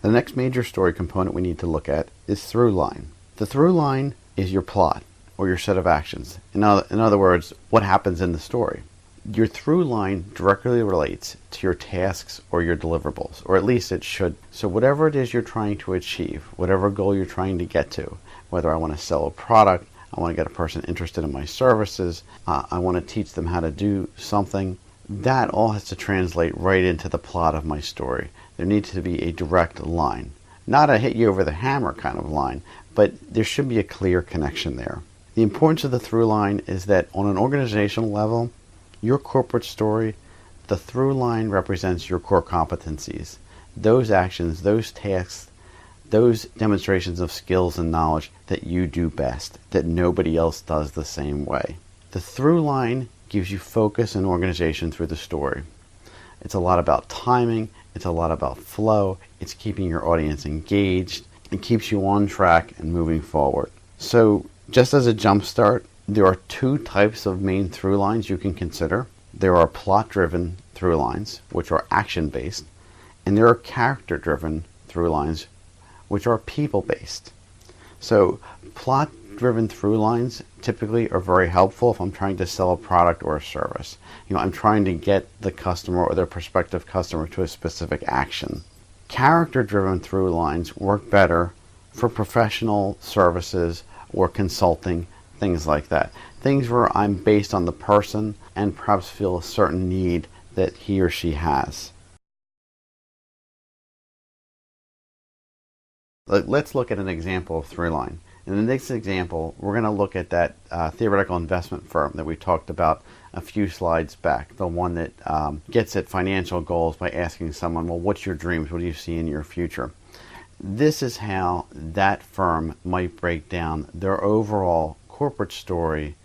The next major story component we need to look at is through line. The through line is your plot or your set of actions. In other words, what happens in the story. Your through line directly relates to your tasks or your deliverables, or at least it should. So whatever it is you're trying to achieve, whatever goal you're trying to get to, whether I want to sell a product, I want to get a person interested in my services, I want to teach them how to do something, that all has to translate right into the plot of my story. There needs to be a direct line. Not a hit you over the hammer kind of line, but there should be a clear connection there. The importance of the through line is that on an organizational level, your corporate story, the through line represents your core competencies. Those actions, those tasks, those demonstrations of skills and knowledge that you do best, that nobody else does the same way. The through line gives you focus and organization through the story. It's a lot about timing, it's a lot about flow, it's keeping your audience engaged, it keeps you on track and moving forward. So just as a jump start, there are two types of main through lines you can consider. There are plot-driven through lines, which are action-based, and there are character-driven through lines, which are people-based. So plot-driven through lines typically are very helpful if I'm trying to sell a product or a service. I'm trying to get the customer or their prospective customer to a specific action. Character-driven through lines work better for professional services or consulting, things like that. Things where I'm based on the person and perhaps feel a certain need that he or she has. Let's look at an example of through line. In the next example, we're going to look at that theoretical investment firm that we talked about a few slides back, the one that gets at financial goals by asking someone, well, what's your dreams? What do you see in your future? This is how that firm might break down their overall corporate story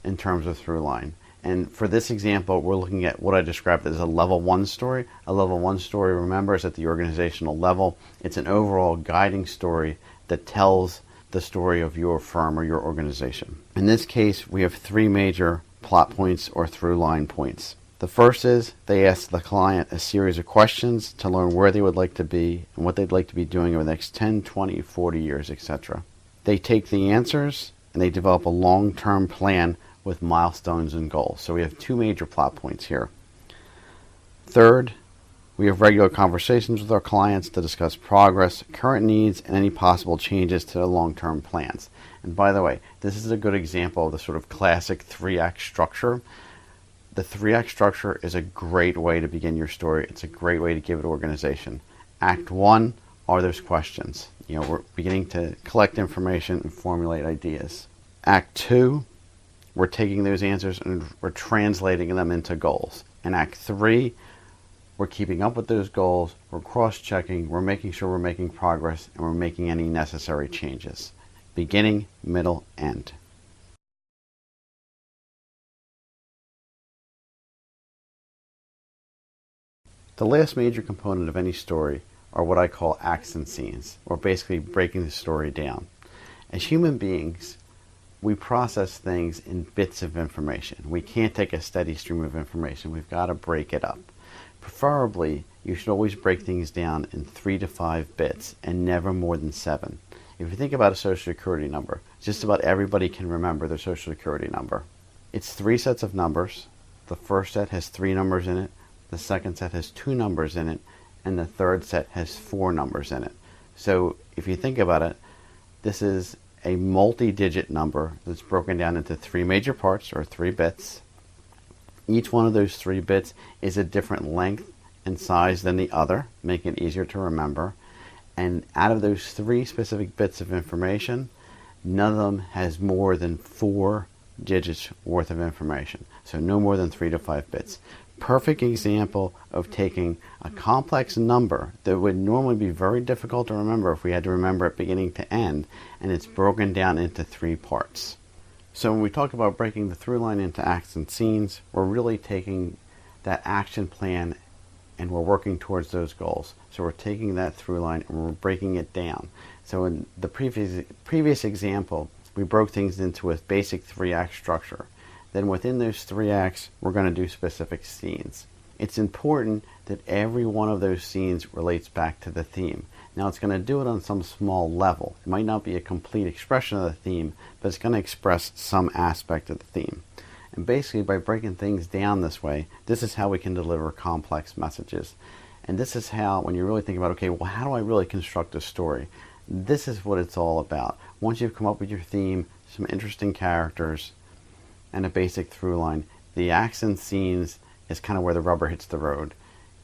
in terms of through line. And for this example, we're looking at what I described as a level 1 story. A level 1 story, remember, is at the organizational level. It's an overall guiding story that tells the story of your firm or your organization. In this case, we have 3 major plot points or through line points. The first is they ask the client a series of questions to learn where they would like to be and what they'd like to be doing over the next 10, 20, 40 years, etc. They take the answers and they develop a long-term plan with milestones and goals. So we have 2 major plot points here. Third, we have regular conversations with our clients to discuss progress, current needs, and any possible changes to the long-term plans. And by the way, this is a good example of the sort of classic 3-act structure. The 3-act structure is a great way to begin your story. It's a great way to give it organization. Act 1 are those questions. We're beginning to collect information and formulate ideas. Act 2, we're taking those answers and we're translating them into goals. And Act 3, we're keeping up with those goals, we're cross-checking, we're making sure we're making progress, and we're making any necessary changes. Beginning, middle, end. The last major component of any story are what I call acts and scenes, or basically breaking the story down. As human beings, we process things in bits of information. We can't take a steady stream of information. We've got to break it up. Preferably, you should always break things down in 3 to 5 bits and never more than 7. If you think about a Social Security number, just about everybody can remember their Social Security number. It's 3 sets of numbers. The first set has 3 numbers in it. The second set has 2 numbers in it. And the third set has 4 numbers in it. So if you think about it, this is a multi-digit number that's broken down into 3 major parts, or 3 bits. Each one of those 3 bits is a different length and size than the other, making it easier to remember. And out of those 3 specific bits of information, none of them has more than 4 digits worth of information. So no more than 3 to 5 bits. Perfect example of taking a complex number that would normally be very difficult to remember if we had to remember it beginning to end, and it's broken down into 3 parts. So when we talk about breaking the through line into acts and scenes, we're really taking that action plan and we're working towards those goals. So we're taking that through line and we're breaking it down. So in the previous example, we broke things into a basic 3-act structure. Then within those 3 acts, we're going to do specific scenes. It's important that every one of those scenes relates back to the theme. Now it's going to do it on some small level. It might not be a complete expression of the theme, but it's going to express some aspect of the theme. And basically by breaking things down this way, this is how we can deliver complex messages. And this is how, when you really think about, okay, well, how do I really construct a story? This is what it's all about. Once you've come up with your theme, some interesting characters, and a basic through line, the acts and scenes is kind of where the rubber hits the road.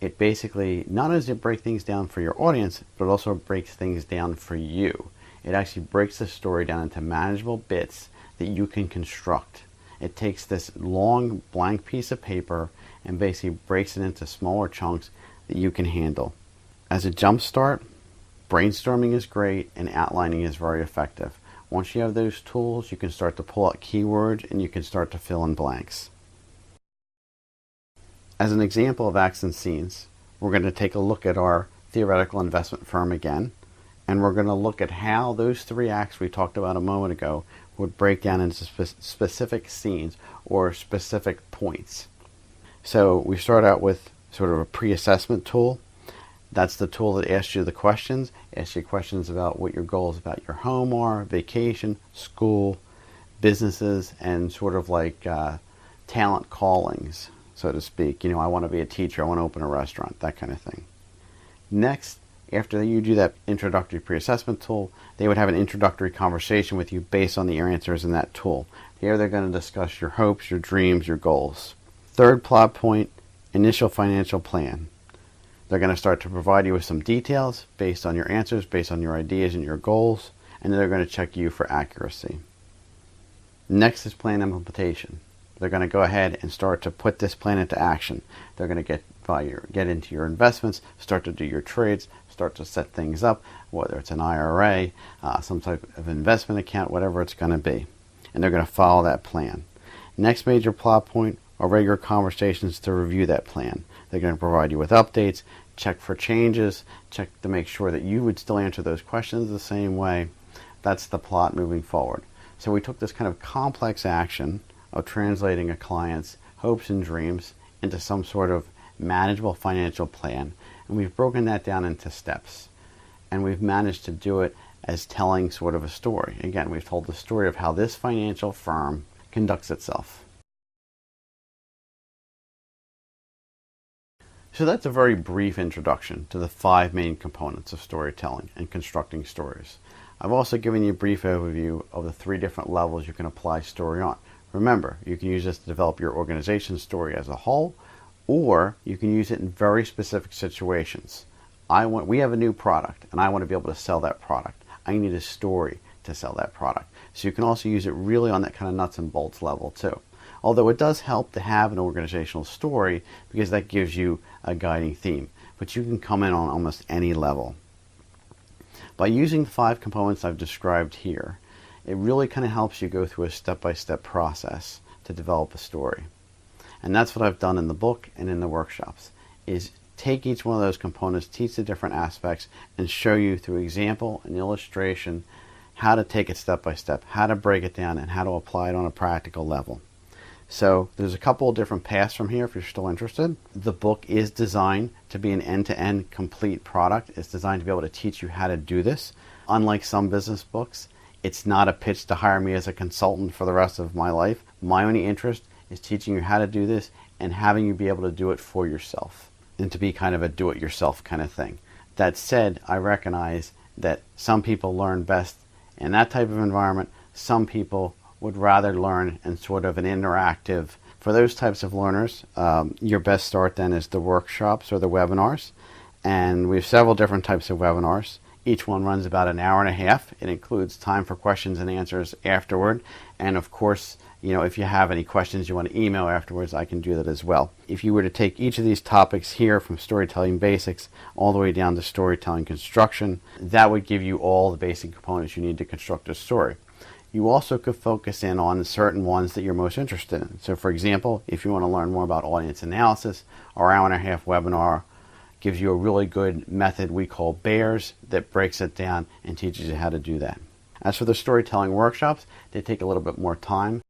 It basically, not only does it break things down for your audience, but it also breaks things down for you. It actually breaks the story down into manageable bits that you can construct. It takes this long blank piece of paper and basically breaks it into smaller chunks that you can handle. As a jump start, brainstorming is great and outlining is very effective. Once you have those tools, you can start to pull out keywords and you can start to fill in blanks. As an example of acts and scenes, we're going to take a look at our theoretical investment firm again, and we're going to look at how those three acts we talked about a moment ago would break down into specific scenes or specific points. So we start out with sort of a pre-assessment tool. That's the tool that asks you the questions, asks you questions about what your goals about your home are, vacation, school, businesses, and sort of like talent callings, so to speak. You know, I want to be a teacher, I want to open a restaurant, that kind of thing. Next, after you do that introductory pre-assessment tool, they would have an introductory conversation with you based on the answers in that tool. Here they're going to discuss your hopes, your dreams, your goals. Third plot point, initial financial plan. They're going to start to provide you with some details based on your answers, based on your ideas and your goals, and then they're going to check you for accuracy. Next is plan implementation. They're going to go ahead and start to put this plan into action. They're going to get into your investments, start to do your trades, start to set things up, whether it's an IRA, some type of investment account, whatever it's going to be. And they're going to follow that plan. Next major plot point are regular conversations to review that plan. They're going to provide you with updates, check for changes, check to make sure that you would still answer those questions the same way. That's the plot moving forward. So we took this kind of complex action of translating a client's hopes and dreams into some sort of manageable financial plan, and we've broken that down into steps. And we've managed to do it as telling sort of a story. Again, we've told the story of how this financial firm conducts itself. So that's a very brief introduction to the 5 main components of storytelling and constructing stories. I've also given you a brief overview of the 3 different levels you can apply story on. Remember, you can use this to develop your organization's story as a whole, or you can use it in very specific situations. We have a new product, and I want to be able to sell that product. I need a story to sell that product. So you can also use it really on that kind of nuts and bolts level too. Although it does help to have an organizational story because that gives you a guiding theme. But you can come in on almost any level. By using the 5 components I've described here, it really kind of helps you go through a step-by-step process to develop a story. And that's what I've done in the book and in the workshops, is take each one of those components, teach the different aspects, and show you through example and illustration how to take it step by step, how to break it down, and how to apply it on a practical level. So there's a couple of different paths from here if you're still interested. The book is designed to be an end-to-end complete product. It's designed to be able to teach you how to do this. Unlike some business books, it's not a pitch to hire me as a consultant for the rest of my life. My only interest is teaching you how to do this and having you be able to do it for yourself and to be kind of a do-it-yourself kind of thing. That said, I recognize that some people learn best in that type of environment. Some people would rather learn in sort of an interactive. For those types of learners, your best start then is the workshops or the webinars. And we have several different types of webinars. Each one runs about an hour and a half. It includes time for questions and answers afterward. And of course, if you have any questions you want to email afterwards, I can do that as well. If you were to take each of these topics here from storytelling basics all the way down to storytelling construction, that would give you all the basic components you need to construct a story. You also could focus in on certain ones that you're most interested in. So for example, if you want to learn more about audience analysis, our hour and a half webinar gives you a really good method we call BEARS that breaks it down and teaches you how to do that. As for the storytelling workshops, they take a little bit more time.